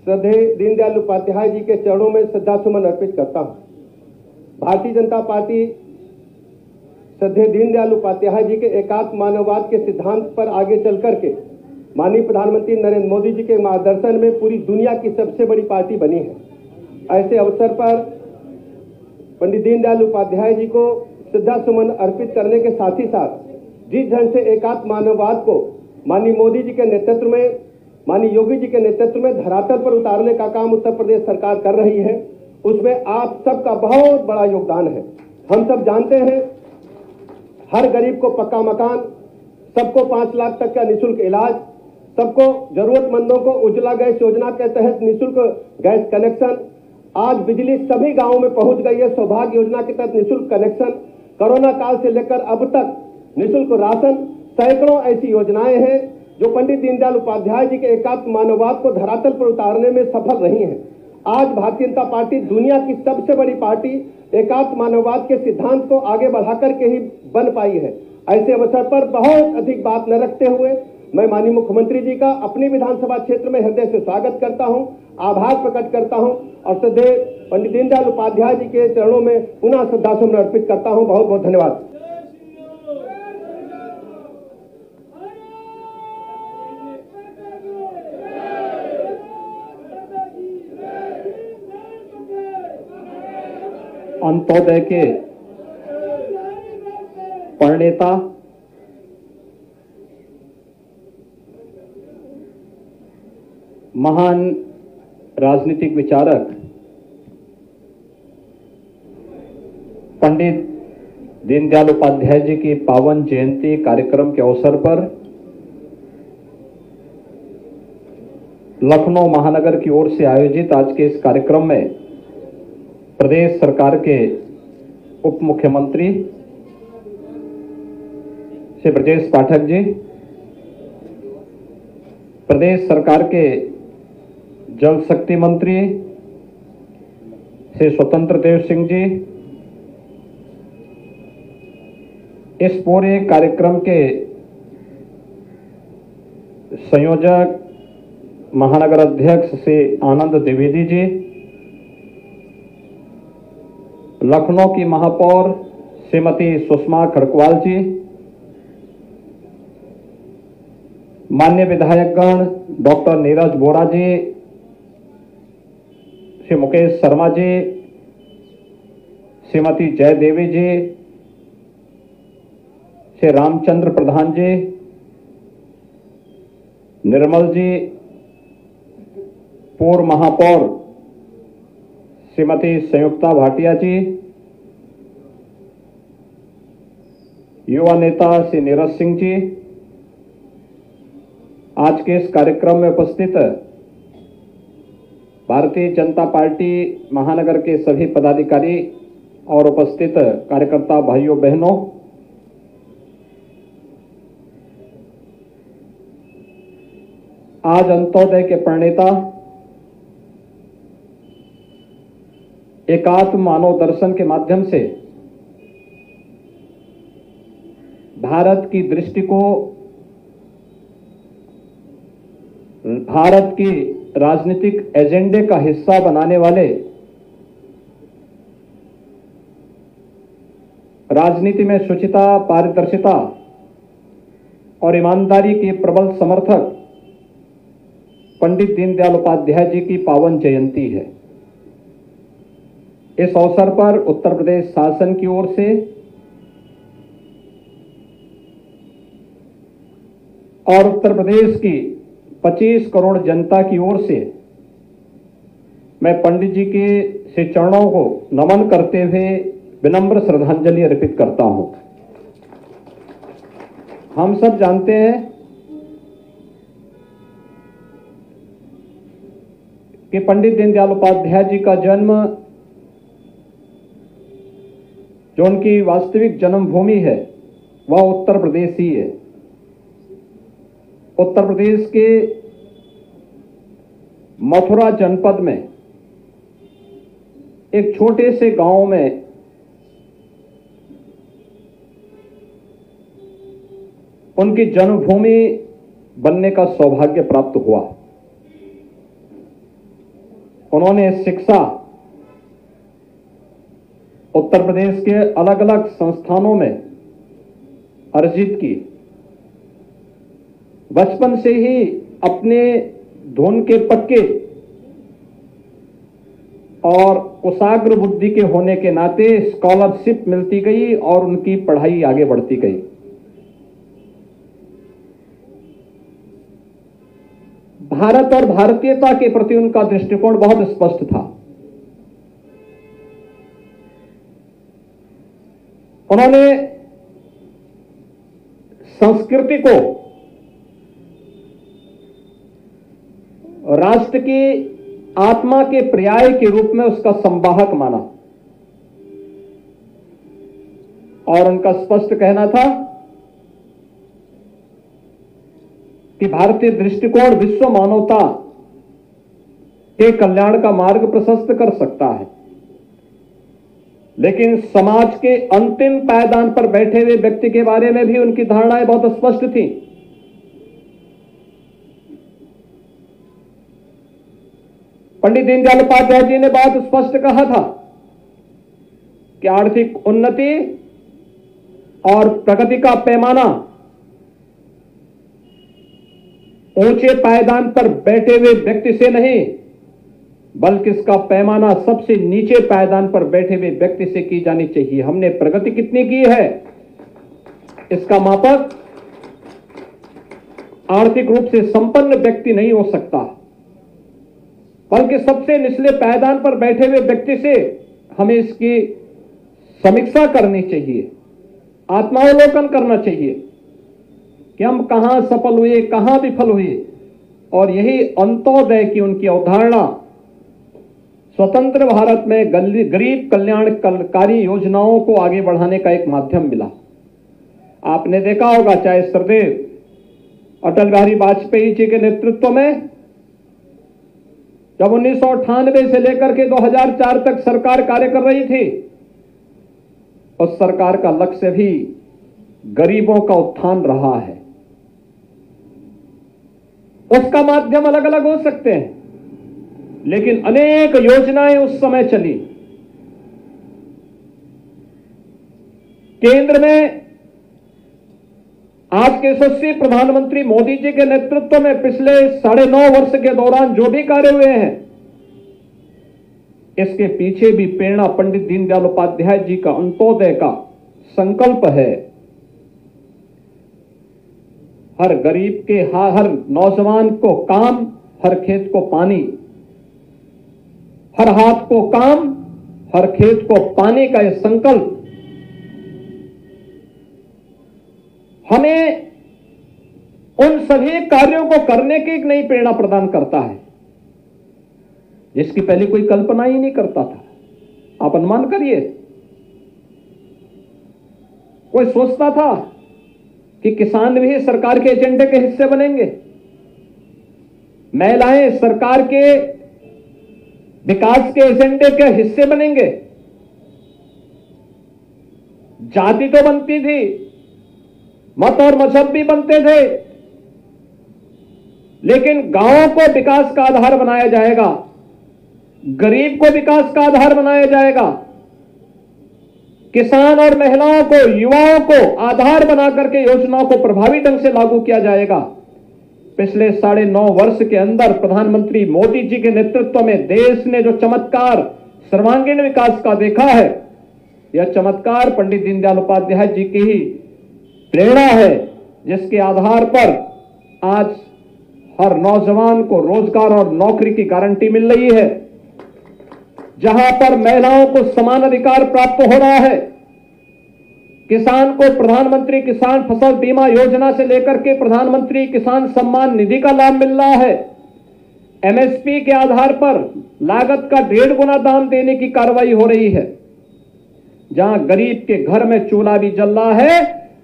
श्रद्धेय दीनदयाल उपाध्याय जी के चरणों में श्रद्धासुमन अर्पित करता हूं। भारतीय जनता पार्टी श्रद्धेय दीनदयाल उपाध्याय जी के एकात्म मानववाद के सिद्धांत पर आगे चल करके माननीय प्रधानमंत्री नरेंद्र मोदी जी के मार्गदर्शन में पूरी दुनिया की सबसे बड़ी पार्टी बनी है। ऐसे अवसर पर पंडित दीनदयाल उपाध्याय जी को श्रद्धासुमन अर्पित करने के साथ ही साथ जिस ढंग से एकात्म मानववाद को माननीय मोदी जी के नेतृत्व में, माननीय योगी जी के नेतृत्व में धरातल पर उतारने का काम उत्तर प्रदेश सरकार कर रही है, उसमें आप सबका बहुत बड़ा योगदान है। हम सब जानते हैं हर गरीब को पक्का मकान, सबको 5 लाख तक का निःशुल्क इलाज, सबको जरूरतमंदों को उज्ज्वला गैस योजना के तहत निःशुल्क गैस कनेक्शन, आज बिजली सभी गांवों में पहुंच गई है। सौभाग्य योजना के तहत निःशुल्क कनेक्शन, कोरोना काल से लेकर अब तक निःशुल्क राशन, सैकड़ों ऐसी योजनाएं हैं जो पंडित दीनदयाल उपाध्याय जी के एकात्म मानववाद को धरातल पर उतारने में सफल रही हैं। आज भारतीय जनता पार्टी दुनिया की सबसे बड़ी पार्टी एकात्म मानववाद के सिद्धांत को आगे बढ़ाकर के ही बन पाई है। ऐसे अवसर पर बहुत अधिक बात न रखते हुए मैं माननीय मुख्यमंत्री जी का अपनी विधानसभा क्षेत्र में हृदय से स्वागत करता हूं, आभार प्रकट करता हूं और श्रद्धेय पंडित दीनदयाल उपाध्याय जी के चरणों में पुनः श्रद्धासुमन अर्पित करता हूं। बहुत बहुत धन्यवाद। अंत्योदय के प्रणेता महान राजनीतिक विचारक पंडित दीनदयाल उपाध्याय जी की पावन जयंती कार्यक्रम के अवसर पर लखनऊ महानगर की ओर से आयोजित आज के इस कार्यक्रम में प्रदेश सरकार के उप मुख्यमंत्री श्री ब्रजेश पाठक जी, प्रदेश सरकार के जल शक्ति मंत्री श्री स्वतंत्र देव सिंह जी, इस पूरे कार्यक्रम के संयोजक महानगर अध्यक्ष श्री आनंद द्विवेदी जी, लखनऊ की महापौर श्रीमती सुषमा खड़कवाल जी, माननीय विधायकगण डॉक्टर नीरज बोरा जी, श्री मुकेश शर्मा जी, श्रीमती जय देवी जी, श्री रामचंद्र प्रधान जी, निर्मल जी, पूर्व महापौर श्रीमती संयुक्ता भाटिया जी, युवा नेता श्री नीरज सिंह जी, आज के इस कार्यक्रम में उपस्थित भारतीय जनता पार्टी महानगर के सभी पदाधिकारी और उपस्थित कार्यकर्ता भाइयों बहनों, आज अंत्योदय के प्रणेता एकात्म मानव दर्शन के माध्यम से भारत की दृष्टि को, भारत की राजनीतिक एजेंडे का हिस्सा बनाने वाले, राजनीति में शुचिता, पारदर्शिता और ईमानदारी के प्रबल समर्थक पंडित दीनदयाल उपाध्याय जी की पावन जयंती है। इस अवसर पर उत्तर प्रदेश शासन की ओर से और उत्तर प्रदेश की 25 करोड़ जनता की ओर से मैं पंडित जी के श्री चरणों को नमन करते हुए विनम्र श्रद्धांजलि अर्पित करता हूं। हम सब जानते हैं कि पंडित दीनदयाल उपाध्याय जी का जन्म, जो उनकी वास्तविक जन्मभूमि है, वह उत्तर प्रदेश ही है। उत्तर प्रदेश के मथुरा जनपद में एक छोटे से गांव में उनकी जन्मभूमि बनने का सौभाग्य प्राप्त हुआ। उन्होंने शिक्षा उत्तर प्रदेश के अलग अलग संस्थानों में अर्जित की। बचपन से ही अपने धुन के पक्के और कुशाग्र बुद्धि के होने के नाते स्कॉलरशिप मिलती गई और उनकी पढ़ाई आगे बढ़ती गई। भारत और भारतीयता के प्रति उनका दृष्टिकोण बहुत स्पष्ट था। उन्होंने संस्कृति को राष्ट्र की आत्मा के पर्याय के रूप में उसका संवाहक माना और उनका स्पष्ट कहना था कि भारतीय दृष्टिकोण विश्व मानवता के कल्याण का मार्ग प्रशस्त कर सकता है, लेकिन समाज के अंतिम पायदान पर बैठे हुए व्यक्ति के बारे में भी उनकी धारणाएं बहुत स्पष्ट थी। पंडित दीनदयाल उपाध्याय जी ने बहुत स्पष्ट कहा था कि आर्थिक उन्नति और प्रगति का पैमाना ऊंचे पायदान पर बैठे हुए व्यक्ति से नहीं, बल्कि इसका पैमाना सबसे नीचे पायदान पर बैठे हुए व्यक्ति से की जानी चाहिए। हमने प्रगति कितनी की है, इसका मापक आर्थिक रूप से संपन्न व्यक्ति नहीं हो सकता, बल्कि सबसे निचले पायदान पर बैठे हुए व्यक्ति से हमें इसकी समीक्षा करनी चाहिए, आत्मावलोकन करना चाहिए कि हम कहां सफल हुए, कहां विफल हुए। और यही अंत्योदय की उनकी अवधारणा स्वतंत्र भारत में गरीब कल्याणकारी योजनाओं को आगे बढ़ाने का एक माध्यम मिला। आपने देखा होगा, चाहे सरदेव अटल बिहारी वाजपेयी जी के नेतृत्व में जब 1998 से लेकर के 2004 तक सरकार कार्य कर रही थी, उस सरकार का लक्ष्य भी गरीबों का उत्थान रहा है। उसका माध्यम अलग अलग हो सकते हैं, लेकिन अनेक योजनाएं उस समय चली। केंद्र में आज के यशस्वी प्रधानमंत्री मोदी जी के नेतृत्व में पिछले 9.5 वर्ष के दौरान जो भी कार्य हुए हैं, इसके पीछे भी प्रेरणा पंडित दीनदयाल उपाध्याय जी का अंत्योदय का संकल्प है। हर गरीब के, हर नौजवान को काम, हर खेत को पानी, हर हाथ को काम, हर खेत को पानी का यह संकल्प हमें उन सभी कार्यों को करने की एक नई प्रेरणा प्रदान करता है, जिसकी पहले कोई कल्पना ही नहीं करता था। आप अनुमान करिए, कोई सोचता था कि किसान भी सरकार के एजेंडे के हिस्से बनेंगे, महिलाएं सरकार के विकास के एजेंडे के हिस्से बनेंगे। जाति तो बनती थी, मत और मजहब भी बनते थे, लेकिन गांवों को विकास का आधार बनाया जाएगा, गरीब को विकास का आधार बनाया जाएगा, किसान और महिलाओं को, युवाओं को आधार बना करके योजनाओं को प्रभावी ढंग से लागू किया जाएगा। पिछले 9.5 वर्ष के अंदर प्रधानमंत्री मोदी जी के नेतृत्व में देश ने जो चमत्कार सर्वांगीण विकास का देखा है, यह चमत्कार पंडित दीनदयाल उपाध्याय जी की ही प्रेरणा है, जिसके आधार पर आज हर नौजवान को रोजगार और नौकरी की गारंटी मिल रही है, जहां पर महिलाओं को समान अधिकार प्राप्त हो रहा है, किसान को प्रधानमंत्री किसान फसल बीमा योजना से लेकर के प्रधानमंत्री किसान सम्मान निधि का लाभ मिल रहा है, एमएसपी के आधार पर लागत का 1.5 गुना दाम देने की कार्रवाई हो रही है, जहां गरीब के घर में चूल्हा भी जल रहा है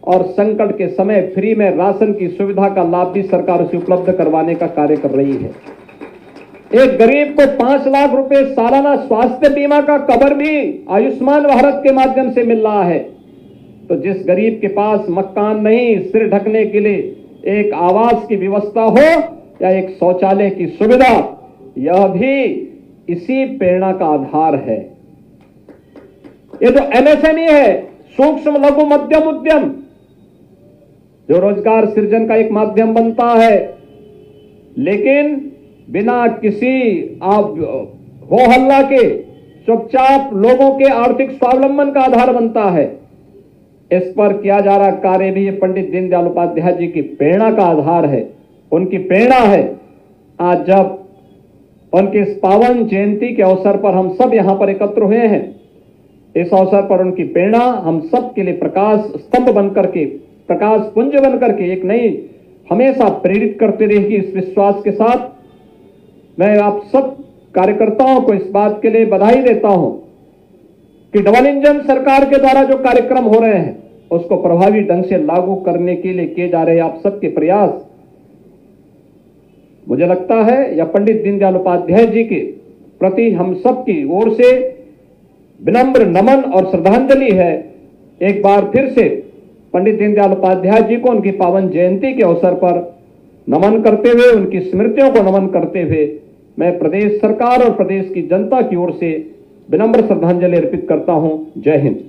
और संकट के समय फ्री में राशन की सुविधा का लाभ भी सरकार उसे उपलब्ध करवाने का कार्य कर रही है। एक गरीब को 5 लाख रुपए सालाना स्वास्थ्य बीमा का कवर भी आयुष्मान भारत के माध्यम से मिल रहा है। तो जिस गरीब के पास मकान नहीं, सिर ढकने के लिए एक आवास की व्यवस्था हो या एक शौचालय की सुविधा, यह भी इसी प्रेरणा का आधार है। ये जो एमएसएमई है, सूक्ष्म लघु मध्यम उद्यम, जो रोजगार सृजन का एक माध्यम बनता है, लेकिन बिना किसी हो हल्ला के चुपचाप लोगों के आर्थिक स्वावलंबन का आधार बनता है। इस पर किया जा रहा कार्य भी ये पंडित दीनदयाल उपाध्याय जी की प्रेरणा का आधार है, उनकी प्रेरणा है। आज जब उनकी इस पावन जयंती के अवसर पर हम सब यहां पर एकत्र हुए हैं, इस अवसर पर उनकी प्रेरणा हम सब के लिए प्रकाश स्तंभ बनकर के, प्रकाश पुंज बनकर के एक नई हमेशा प्रेरित करते रहेगी। इस विश्वास के साथ मैं आप सब कार्यकर्ताओं को इस बात के लिए बधाई देता हूं कि डबल इंजन सरकार के द्वारा जो कार्यक्रम हो रहे हैं उसको प्रभावी ढंग से लागू करने के लिए किए जा रहे आप सबके प्रयास, मुझे लगता है यह पंडित दीनदयाल उपाध्याय जी के प्रति हम सब की ओर से विनम्र नमन और श्रद्धांजलि है। एक बार फिर से पंडित दीनदयाल उपाध्याय जी को उनकी पावन जयंती के अवसर पर नमन करते हुए, उनकी स्मृतियों को नमन करते हुए मैं प्रदेश सरकार और प्रदेश की जनता की ओर से विनम्र श्रद्धांजलि अर्पित करता हूं। जय हिंद।